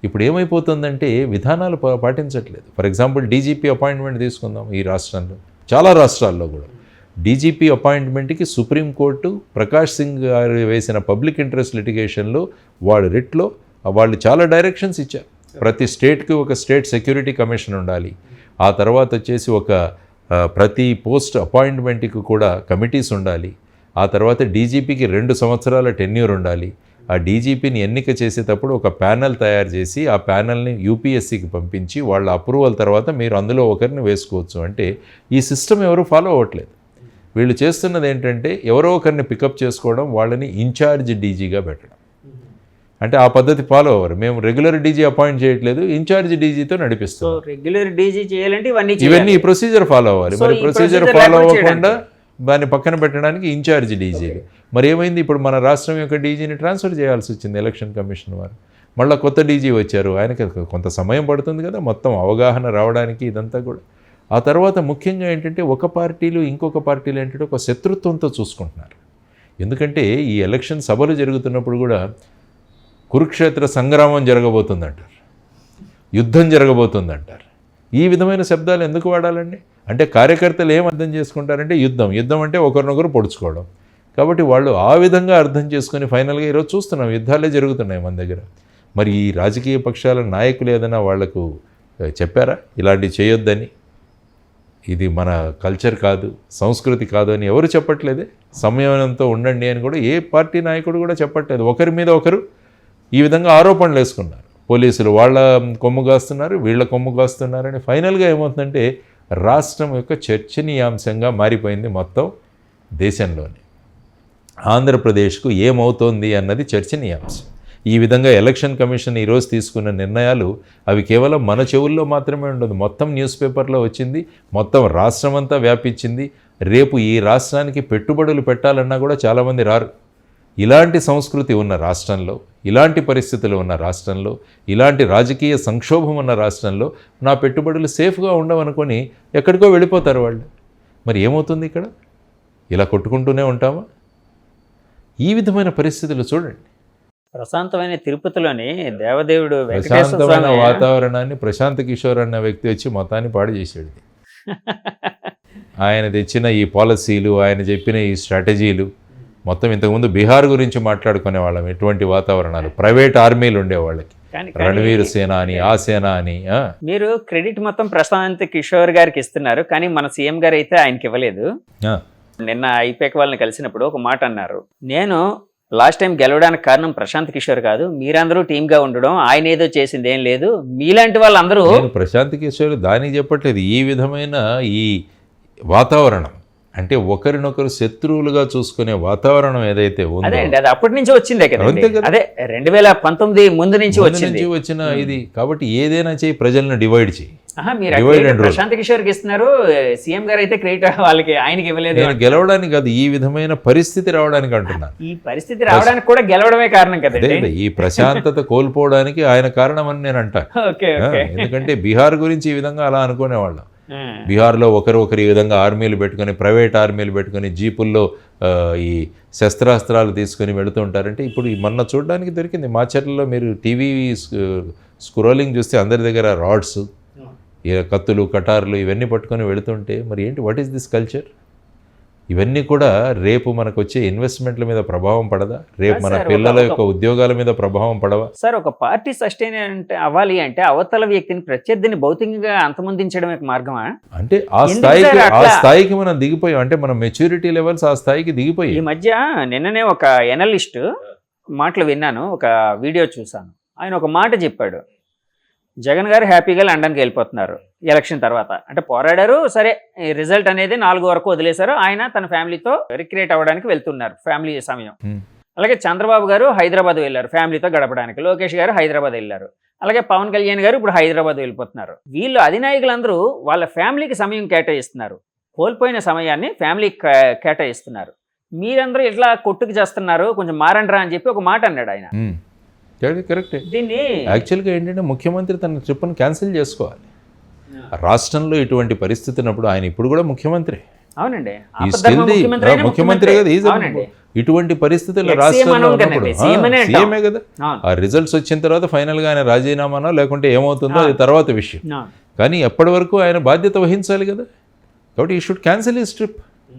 ఇప్పుడు ఏమైపోతుందంటే విధానాలు పాటించట్లేదు. ఫర్ ఎగ్జాంపుల్ డీజీపీ అపాయింట్మెంట్ తీసుకుందాం. ఈ రాష్ట్రంలో చాలా రాష్ట్రాల్లో కూడా డీజీపీ అపాయింట్మెంట్కి సుప్రీంకోర్టు ప్రకాష్ సింగ్ గారు వేసిన పబ్లిక్ ఇంట్రెస్ట్ లిటిగేషన్లో వాళ్ళు రిట్లో వాళ్ళు చాలా డైరెక్షన్స్ ఇచ్చారు. ప్రతి స్టేట్కి ఒక స్టేట్ సెక్యూరిటీ కమిషన్ ఉండాలి. ఆ తర్వాత వచ్చేసి ప్రతి పోస్ట్ అపాయింట్మెంట్కి కూడా కమిటీస్ ఉండాలి. ఆ తర్వాత డీజీపీకి 2 సంవత్సరాల టెన్యూర్ ఉండాలి. ఆ డీజీపీని ఎన్నిక చేసేటప్పుడు ఒక ప్యానెల్ తయారు చేసి ఆ ప్యానెల్ని యూపీఎస్సీకి పంపించి వాళ్ళ అప్రూవల్ తర్వాత మీరు అందులో ఒకరిని వేసుకోవచ్చు. అంటే ఈ సిస్టమ్ ఎవరు ఫాలో అవ్వట్లేదు. వీళ్ళు చేస్తున్నది ఏంటంటే ఎవరో ఒకరిని పికప్ చేసుకోవడం, వాళ్ళని ఇన్ఛార్జ్ డీజీగా పెట్టడం. అంటే ఆ పద్ధతి ఫాలో అవ్వరు. మేము రెగ్యులర్ డీజీ అపాయింట్ చేయట్లేదు, ఇన్ఛార్జ్ డీజీతో నడిపిస్తాం. రెగ్యులర్ డీజీ చేయాలంటే ఇవన్నీ ఈ ప్రొసీజర్ ఫాలో అవ్వాలి. మరి ప్రొసీజర్ ఫాలో అవ్వకుండా దాన్ని పక్కన పెట్టడానికి ఇన్ఛార్జ్ డీజీలు. మరి ఏమైంది, ఇప్పుడు మన రాష్ట్రం యొక్క డీజీని ట్రాన్స్ఫర్ చేయాల్సి వచ్చింది ఎలక్షన్ కమిషన్ వారు. మళ్ళీ కొత్త డీజీ వచ్చారు. ఆయనకి కొంత సమయం పడుతుంది కదా మొత్తం అవగాహన రావడానికి ఇదంతా కూడా. ఆ తర్వాత ముఖ్యంగా ఏంటంటే ఒక పార్టీలు ఇంకొక పార్టీలు ఏంటంటే ఒక శత్రుత్వంతో చూసుకుంటున్నారు. ఎందుకంటే ఈ ఎలక్షన్ సభలు జరుగుతున్నప్పుడు కూడా కురుక్షేత్ర సంగ్రామం జరగబోతుందంటారు, యుద్ధం జరగబోతుందంటారు. ఈ విధమైన శబ్దాలు ఎందుకు వాడాలండి? అంటే కార్యకర్తలు ఏం అర్థం చేసుకుంటారంటే యుద్ధం అంటే ఒకరినొకరు పొడుచుకోవడం. కాబట్టి వాళ్ళు ఆ విధంగా అర్థం చేసుకొని ఫైనల్గా ఈరోజు చూస్తున్నాం యుద్ధాలే జరుగుతున్నాయి మన దగ్గర. మరి ఈ రాజకీయ పక్షాల నాయకులు ఏదైనా వాళ్లకు చెప్పారా ఇలాంటివి చేయొద్దని? ఇది మన కల్చర్ కాదు, సంస్కృతి కాదు అని ఎవరు చెప్పట్లేదే. సంయమనంతో ఉండండి అని కూడా ఏ పార్టీ నాయకుడు కూడా చెప్పట్లేదు. ఒకరి మీద ఒకరు ఈ విధంగా ఆరోపణలు వేసుకున్నారు. పోలీసులు వాళ్ళ కొమ్ము కాస్తున్నారు, వీళ్ళ కొమ్ము కాస్తున్నారని ఫైనల్గా ఏమవుతుందంటే రాష్ట్రం యొక్క చర్చనీయాంశంగా మారిపోయింది మొత్తం దేశంలోనే. ఆంధ్రప్రదేశ్కు ఏమవుతోంది అన్నది చర్చనీయాంశం. ఈ విధంగా ఎలక్షన్ కమిషన్ ఈరోజు తీసుకున్న నిర్ణయాలు అవి కేవలం మన చెవుల్లో మాత్రమే ఉండదు, మొత్తం న్యూస్ పేపర్లో వచ్చింది, మొత్తం రాష్ట్రం అంతా వ్యాపించింది. రేపు ఈ రాష్ట్రానికి పెట్టుబడులు పెట్టాలన్నా కూడా చాలామంది రారు. ఇలాంటి సంస్కృతి ఉన్న రాష్ట్రంలో, ఇలాంటి పరిస్థితులు ఉన్న రాష్ట్రంలో, ఇలాంటి రాజకీయ సంక్షోభం ఉన్న రాష్ట్రంలో నా పెట్టుబడులు సేఫ్గా ఉండవనుకొని ఎక్కడికో వెళ్ళిపోతారు వాళ్ళు. మరి ఏమవుతుంది ఇక్కడ? ఇలా కొట్టుకుంటూనే ఉంటామా? ఈ విధమైన పరిస్థితులు చూడండి. ప్రశాంతమైన తిరుపతిలోని దేవదేవుడు ప్రశాంతమైన వాతావరణాన్ని ప్రశాంత్ కిషోర్ అన్న వ్యక్తి వచ్చి మొత్తాన్ని పాడు చేశాడు. ఆయన తెచ్చిన ఈ పాలసీలు, ఆయన చెప్పిన ఈ స్ట్రాటజీలు మొత్తం ఇంతకుముందు బీహార్ గురించి మాట్లాడుకునే వాళ్ళం. ఎటువంటి వాతావరణాలు, ప్రైవేట్ ఆర్మీలు ఉండేవాళ్ళకి, రణవీర్ సేన అని, ఆ సేన అని. మీరు క్రెడిట్ మొత్తం ప్రశాంత్ కిషోర్ గారికి ఇస్తున్నారు, కానీ మన సీఎం గారు అయితే ఆయనకి ఇవ్వలేదు. నిన్న ఐపీఎక్ వాళ్ళని కలిసినప్పుడు ఒక మాట అన్నారు, నేను లాస్ట్ టైం గెలవడానికి కారణం ప్రశాంత్ కిషోర్ కాదు, మీరందరూ టీమ్గా ఉండడం, ఆయన ఏదో చేసింది ఏం లేదు, మీలాంటి వాళ్ళందరూ. ప్రశాంత్ కిషోర్ దానికి చెప్పట్లేదు. ఈ విధమైన ఈ వాతావరణం అంటే ఒకరినొకరు శత్రువులుగా చూసుకునే వాతావరణం ఏదైతే ఉందో అది అప్పటి నుంచి వచ్చిందే కదా. అదే 2019 ముందు నుంచి వచ్చిన ఇది. కాబట్టి ఏదైనా చేయి, ప్రజలను డివైడ్ చేయి. ప్రశాంత్ కిషోర్ కి ఇస్తున్నారు, సీఎం గారు అయితే క్రెడిట్ వాళ్ళకి, ఆయనకి ఇవ్వలేదు. గెలవడానికి కాదు, ఈ విధమైన పరిస్థితి రావడానికి అంటున్నాను. ఈ పరిస్థితి రావడానికి కూడా గెలవడమే కారణం కదా. ఈ ప్రశాంతత కోల్పోవడానికి ఆయన కారణం అని నేను అంటాను. ఎందుకంటే బీహార్ గురించి ఈ విధంగా అలా అనుకునేవాళ్ళం. బీహార్లో ఒకరు ఈ విధంగా ఆర్మీలు పెట్టుకొని, ప్రైవేట్ ఆర్మీలు పెట్టుకొని జీపుల్లో ఈ శస్త్రాస్త్రాలు తీసుకొని వెళుతూ ఉంటారంటే ఇప్పుడు మొన్న చూడడానికి దొరికింది మాచర్లలో. మీరు టీవీ స్క్రోలింగ్ చూస్తే అందరి దగ్గర రాడ్స్, కత్తులు, కటార్లు ఇవన్నీ పట్టుకొని వెళుతుంటే మరి ఏంటి, వాట్ ఈస్ దిస్ కల్చర్? ఇవన్నీ కూడా రేపు మనకు వచ్చే ఇన్వెస్ట్మెంట్ల మీద ప్రభావం పడదా? రేపు మన పిల్లల యొక్క ఉద్యోగాల మీద ప్రభావం పడవా? సార్, ఒక పార్టీ సస్టైన్ అవ్వాలి అంటే అవతల వ్యక్తిని, ప్రత్యర్థిని భౌతికంగా అంతమొందించడమే మార్గమా? అంటే ఆ స్థాయికి మనం దిగిపోయాం. అంటే మన మెచ్యూరిటీ లెవెల్స్ ఆ స్థాయికి దిగిపోయాయి. ఈ మధ్య నిన్ననే ఒక ఎనలిస్ట్ మాటలు విన్నాను, ఒక వీడియో చూశాను. ఆయన ఒక మాట చెప్పాడు, జగన్ గారు హ్యాపీగా లండన్కి వెళ్ళిపోతున్నారు ఎలక్షన్ తర్వాత. అంటే పోరాడారు, సరే రిజల్ట్ అనేది 4 వరకు వదిలేశారు, ఆయన తన ఫ్యామిలీతో రిక్రియేట్ అవ్వడానికి వెళ్తున్నారు, ఫ్యామిలీ సమయం. అలాగే చంద్రబాబు గారు హైదరాబాద్ వెళ్ళారు ఫ్యామిలీతో గడపడానికి, లోకేష్ గారు హైదరాబాద్ వెళ్ళారు, అలాగే పవన్ కళ్యాణ్ గారు ఇప్పుడు హైదరాబాద్ వెళ్ళిపోతున్నారు. వీళ్ళు అధినాయకులందరూ వాళ్ళ ఫ్యామిలీకి సమయం కేటాయిస్తున్నారు, కోల్పోయిన సమయాన్ని ఫ్యామిలీకి కేటాయిస్తున్నారు. మీరందరూ ఇట్లా కొట్టుకు చేస్తున్నారు, కొంచెం మారండ్రా అని చెప్పి ఒక మాట అన్నాడు ఆయన. కరెక్టే. దీన్ని యాక్చువల్గా ఏంటంటే ముఖ్యమంత్రి తన ట్రిప్ను క్యాన్సిల్ చేసుకోవాలి. రాష్ట్రంలో ఇటువంటి పరిస్థితి ఉన్నప్పుడు, ఆయన ఇప్పుడు కూడా ముఖ్యమంత్రి, అవునండి ఈ స్టిల్ ముఖ్యమంత్రి కదా ఇటువంటి పరిస్థితుల్లో రాష్ట్రంలో ఉన్నప్పుడు సీఎమే కదా ఆ రిజల్ట్స్ వచ్చిన తర్వాత ఫైనల్ గా ఆయన రాజీనామానో లేకుంటే ఏమవుతుందో అది తర్వాత విషయం. కానీ ఎప్పటి వరకు ఆయన బాధ్యత వహించాలి కదా. కాబట్టి ఈ షుడ్ క్యాన్సిల్ హిస్ ట్రిప్.